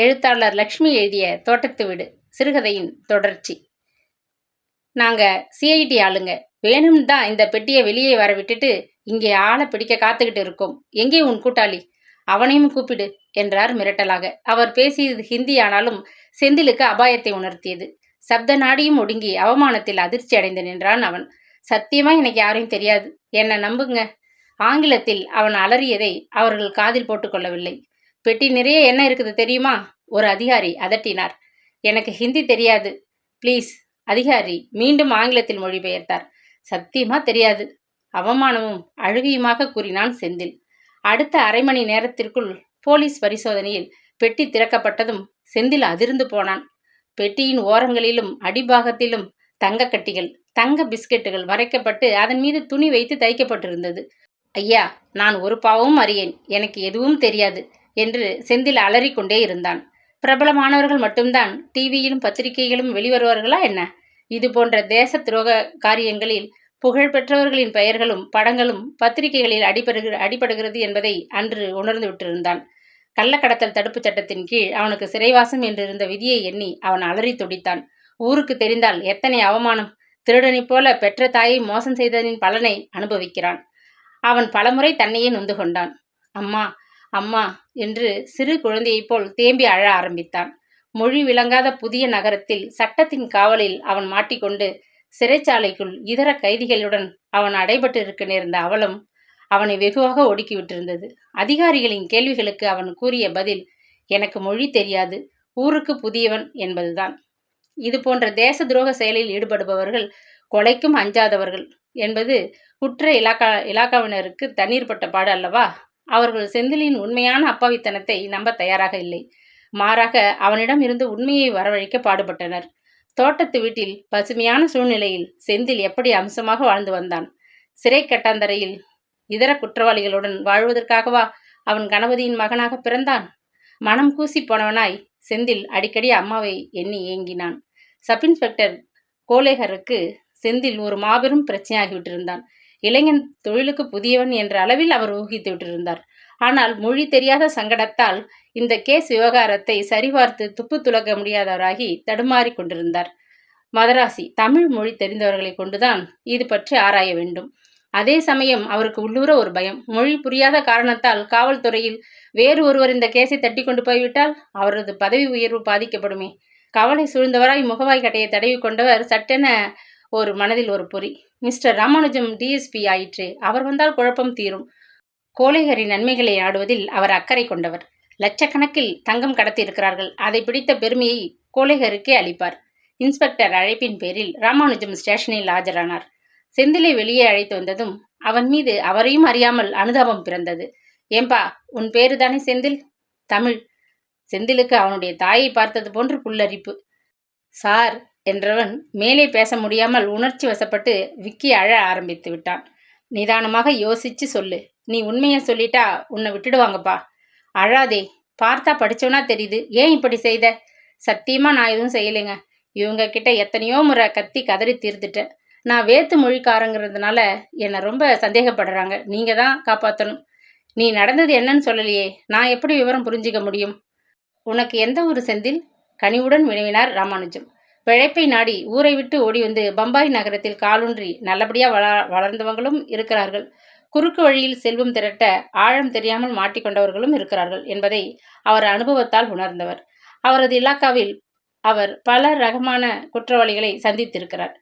எழுத்தாளர் லக்ஷ்மி எழுதிய தோட்டத்து வீடு சிறுகதையின் தொடர்ச்சி. நாங்க சிஐடி ஆளுங்க. வேணும்னு தான் இந்த பெட்டியை வெளியே வர விட்டுட்டு இங்கே ஆளை பிடிக்க காத்துக்கிட்டு இருக்கோம். எங்கே உன் கூட்டாளி? அவனையும் கூப்பிடு என்றார் மிரட்டலாக. அவர் பேசியது ஹிந்தி, ஆனாலும் செந்திலுக்கு அபாயத்தை உணர்த்தியது. சப்த நாடியும் ஒடுங்கி அவமானத்தில் அதிர்ச்சி அடைந்து நின்றான் அவன். சத்தியமா எனக்கு யாரையும் தெரியாது, என்ன நம்புங்க. ஆங்கிலத்தில் அவன் அலறியதை அவர்கள் காதில் போட்டுக்கொள்ளவில்லை. பெட்டி நிறைய என்ன இருக்குது தெரியுமா? ஒரு அதிகாரி அதட்டினார். எனக்கு ஹிந்தி தெரியாது ப்ளீஸ். அதிகாரி மீண்டும் ஆங்கிலத்தில் மொழிபெயர்த்தார். சத்தியமா தெரியாது, அவமானமும் அழுகையுமாக கூறினான் செந்தில். அடுத்த அரை மணி நேரத்திற்குள் போலீஸ் பரிசோதனையில் பெட்டி திறக்கப்பட்டதும் செந்தில் அதிர்ந்து போனான். பெட்டியின் ஓரங்களிலும் அடிபாகத்திலும் தங்க கட்டிகள், தங்க பிஸ்கெட்டுகள் மறைக்கப்பட்டு அதன் மீது துணி வைத்து தைக்கப்பட்டிருந்தது. ஐயா, நான் ஒரு பாவமும் அறியேன், எனக்கு எதுவும் தெரியாது என்று செந்தில் அலறிக்கொண்டே இருந்தான். பிரபலமானவர்கள் மட்டும்தான் டிவியிலும் பத்திரிகைகளும் வெளிவருவார்களா என்ன? இது போன்ற தேச துரோக காரியங்களில் புகழ்பெற்றவர்களின் பெயர்களும் படங்களும் பத்திரிகைகளில் அடிபடுகிறது என்பதை அன்று உணர்ந்து விட்டிருந்தான். கள்ளக்கடத்தல் தடுப்பு சட்டத்தின் கீழ் அவனுக்கு சிறைவாசம் என்றிருந்த விதியை எண்ணி அவன் அலறி துடித்தான். ஊருக்கு தெரிந்தால் எத்தனை அவமானம்! திருடனைப் போல பெற்ற தாயை மோசம் செய்ததின் பலனை அனுபவிக்கிறான். அவன் பலமுறை தன்னையே நொந்து கொண்டான். அம்மா அம்மா என்று சிறு குழந்தையைப் போல் தேம்பி அழ ஆரம்பித்தான். மொழி விளங்காத புதிய நகரத்தில் சட்டத்தின் காவலில் அவன் மாட்டிக்கொண்டு சிறைச்சாலைக்குள் இதர கைதிகளுடன் அவன் அடைபட்டு இருக்க நேர்ந்த அவலம் அவனை வெகுவாக ஒடுக்கிவிட்டிருந்தது. அதிகாரிகளின் கேள்விகளுக்கு அவன் கூறிய பதில், எனக்கு மொழி தெரியாது, ஊருக்கு புதியவன் என்பதுதான். இது போன்ற தேச துரோக செயலில் ஈடுபடுபவர்கள் கொலைக்கும் அஞ்சாதவர்கள் என்பது குற்ற இலாக்காவினருக்கு தண்ணீர் பட்ட பாடு அல்லவா? அவர்கள் செந்திலின் உண்மையான அப்பாவித்தனத்தை நம்ப தயாராக இல்லை. மாறாக அவனிடம் இருந்து உண்மையை வரவழைக்க பாடுபட்டனர். தோட்டத்து வீட்டில் பசுமையான சூழ்நிலையில் செந்தில் எப்படி அம்சமாக வாழ்ந்து வந்தான். சிறை கட்டாந்தரையில் இதர குற்றவாளிகளுடன் வாழ்வதற்காகவா அவன் கணபதியின் மகனாக பிறந்தான்? மனம் கூசி போனவனாய் செந்தில் அடிக்கடி அம்மாவை எண்ணி ஏங்கினான். சப் இன்ஸ்பெக்டர் கோலேகருக்கு செந்தில் ஒரு மாபெரும் பிரச்சனையாகிவிட்டிருந்தான். இளைஞன் தொழிலுக்கு புதியவன் என்ற அளவில் அவர் ஊகித்து விட்டிருந்தார். ஆனால் மொழி தெரியாத சங்கடத்தால் இந்த கேஸ் விவகாரத்தை சரிபார்த்து துப்பு துலக்க முடியாதவராகி தடுமாறி கொண்டிருந்தார். மதராசி தமிழ் மொழி தெரிந்தவர்களை கொண்டுதான் இது பற்றி ஆராய வேண்டும். அதே சமயம் அவருக்கு உள்ளூர ஒரு பயம். மொழி புரியாத காரணத்தால் காவல்துறையில் வேறு ஒருவர் இந்த கேஸை தட்டி கொண்டு போய்விட்டால் அவரது பதவி உயர்வு பாதிக்கப்படுமே. கவலை சூழ்ந்தவராய் முகவாய் கட்டையை தடவி கொண்டவர் சட்டென ஒரு மனதில் ஒரு பொறி. மிஸ்டர் ராமானுஜம் டிஎஸ்பி ஆயிற்றே, அவர் வந்தால் குழப்பம் தீரும். கோலேகரின் நன்மைகளை நாடுவதில் அவர் அக்கறை கொண்டவர். லட்சக்கணக்கில் தங்கம் கடத்தியிருக்கிறார்கள். அதை பிடித்த பெருமையை கோலேகருக்கே அளிப்பார். இன்ஸ்பெக்டர் அழைப்பின் பேரில் ராமானுஜம் ஸ்டேஷனில் ஆஜரானார். செந்திலை வெளியே அழைத்து வந்ததும் அவன் மீது அவரையும் அறியாமல் அனுதாபம் பிறந்தது. ஏம்பா, உன் பேரு தானே செந்தில்? தமிழ். செந்திலுக்கு அவனுடைய தாயை பார்த்தது போன்று புல்லரிப்பு. சார் என்றவன் மேலே பேச முடியாமல் உணர்ச்சி வசப்பட்டு விக்கி அழ ஆரம்பித்து விட்டான். நிதானமாக யோசிச்சு சொல்லு. நீ உண்மையை சொல்லிட்டா உன்னை விட்டுடுவாங்கப்பா. அழாதே, பார்த்தா படிச்சவனா தெரியுது. ஏன் இப்படி செய்த? சத்தியமா நான் எதுவும் செய்யலைங்க. இவங்க கிட்ட எத்தனையோ முறை கத்தி கதறி தீர்த்துட்டேன். நான் வேத்து மொழிக்காரங்கிறதுனால என்னை ரொம்ப சந்தேகப்படுறாங்க. நீங்க தான் காப்பாற்றணும். நீ நடந்தது என்னன்னு சொல்லலையே, நான் எப்படி விவரம் புரிஞ்சிக்க முடியும்? உனக்கு எந்த ஊர் செந்தில்? கனிவுடன் வினவினார் ராமானுஜம். பிழைப்பை நாடி ஊரை விட்டு ஓடி வந்து பம்பாய் நகரத்தில் காலூன்றி நல்லபடியா வளர்ந்தவங்களும் இருக்கிறார்கள். குறுக்கு வழியில் செல்வம் திரட்ட ஆழம் தெரியாமல் மாட்டிக்கொண்டவர்களும் இருக்கிறார்கள் என்பதை அவர் அனுபவத்தால் உணர்ந்தவர். அவரது இலாக்காவில் அவர் பல ரகமான குற்றவாளிகளை சந்தித்திருக்கிறார்.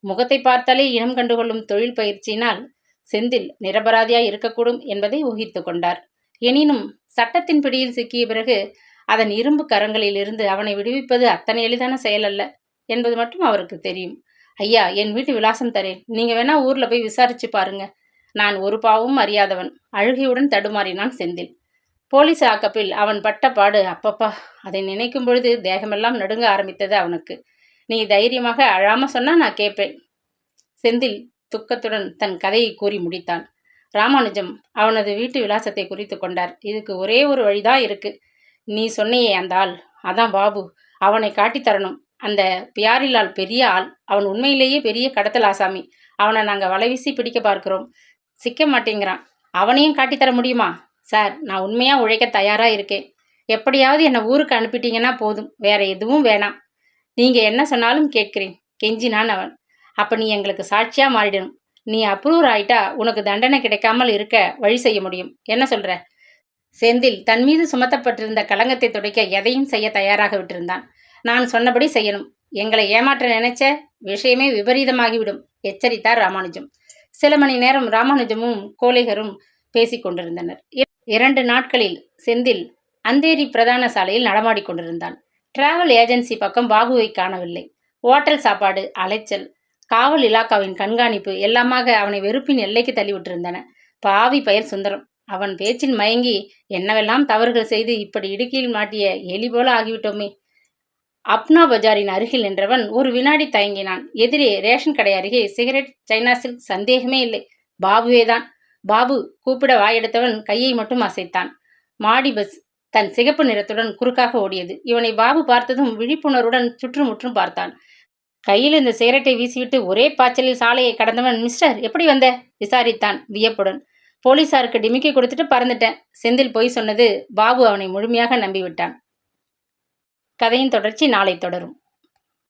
முகத்தை பார்த்தாலே இனம் கண்டுகொள்ளும் தொழில் பயிற்சியினால் செந்தில் நிரபராதியாய் இருக்கக்கூடும் என்பதை ஊகித்து கொண்டார். எனினும் சட்டத்தின் பிடியில் சிக்கிய பிறகு அதன் இரும்பு கரங்களில் இருந்து அவனை விடுவிப்பது அத்தனை எளிதான செயல் அல்ல என்பது மட்டும் அவருக்கு தெரியும். ஐயா, என் வீட்டு விலாசம் தரேன். நீங்க வேணா ஊர்ல போய் விசாரிச்சு பாருங்க. நான் ஒரு பாவமும் அறியாதவன். அழுகையுடன் தடுமாறினான் செந்தில். போலீஸ் ஆக்கப்பில் அவன் பட்ட பாடு, அப்பப்பா, அதை நினைக்கும் பொழுது தேகமெல்லாம் நடுங்க ஆரம்பித்தது அவனுக்கு. நீ தைரியமாக அழாம சொன்னா நான் கேட்பேன். செந்தில் துக்கத்துடன் தன் கதையை கூறி முடித்தான். ராமானுஜம் அவனது வீட்டு விலாசத்தை குறித்து கொண்டார். இதுக்கு ஒரே ஒரு வழிதான் இருக்கு. நீ சொன்னையே அந்த ஆள், அதான் பாபு. அவனை காட்டித்தரணும். அந்த பியாரிலால் பெரிய ஆள். அவன் உண்மையிலேயே பெரிய கடத்தல் ஆசாமி. அவனை நாங்கள் வலைவீசி பிடிக்க பார்க்கிறோம். சிக்க மாட்டேங்கிறான். அவனையும் காட்டித்தர முடியுமா? சார், நான் உண்மையாக உழைக்க தயாராக இருக்கேன். எப்படியாவது என்னை ஊருக்கு அனுப்பிட்டீங்கன்னா போதும், வேற எதுவும் வேணாம். நீங்க என்ன சொன்னாலும் கேட்கிறேன் கெஞ்சினான் அவன். அப்ப நீ எங்களுக்கு சாட்சியா மாறிடணும். நீ அப்ரூவர் ஆயிட்டா உனக்கு தண்டனை கிடைக்காமல் இருக்க வழி செய்ய முடியும். என்ன சொல்ற? செந்தில் தன் மீது சுமத்தப்பட்டிருந்த களங்கத்தை துடைக்க எதையும் செய்ய தயாராக விட்டிருந்தான். நான் சொன்னபடி செய்யணும். எங்களை ஏமாற்ற நினைச்ச விஷயமே விபரீதமாகிவிடும், எச்சரித்தார் ராமானுஜம். சில மணி நேரம் ராமானுஜமும் கோலேகரும் பேசிக் கொண்டிருந்தனர். 2 நாட்களில் செந்தில் அந்தேரி பிரதான சாலையில் நடமாடிக் கொண்டிருந்தான். டிராவல் ஏஜென்சி பக்கம் பாபுவை காணவில்லை. ஓட்டல் சாப்பாடு, அலைச்சல், காவல் இலாக்காவின் கண்காணிப்பு எல்லாமாக அவனை வெறுப்பின் எல்லைக்கு தள்ளிவிட்டிருந்தன. பாவி பெயர் சுந்தரம். அவன் பேச்சில் மயங்கி என்னவெல்லாம் தவறுகள் செய்து இப்படி இடுக்கியில் மாட்டிய எலி போல ஆகிவிட்டோமே. அப்னா பஜாரின் அருகில் நின்றவன் ஒரு வினாடி தயங்கினான். எதிரே ரேஷன் கடை அருகே சிகரெட், சைனா சில்க், சந்தேகமே இல்லை, பாபுவேதான். பாபு கூப்பிட வாயெடுத்தவன் கையை மட்டும் அசைத்தான். மாடி பஸ் தன் சிகப்பு நிறத்துடன் குறுக்காக ஓடியது. இவனை பாபு பார்த்ததும் விழிப்புணர்வுடன் சுற்றுமுற்றும் பார்த்தான். கையில் இந்த சிகரெட்டை வீசிவிட்டு ஒரே பாய்ச்சலில் சாலையை கடந்தவன், மிஸ்டர் எப்படி வந்த விசாரித்தான் வியப்புடன். போலீசாருக்கு டிமிக்கி கொடுத்துட்டு பறந்துட்டேன். செந்தில் பொய் சொன்னது பாபு அவனை முழுமையாக நம்பிவிட்டான். கதையின் தொடர்ச்சி நாளை தொடரும்.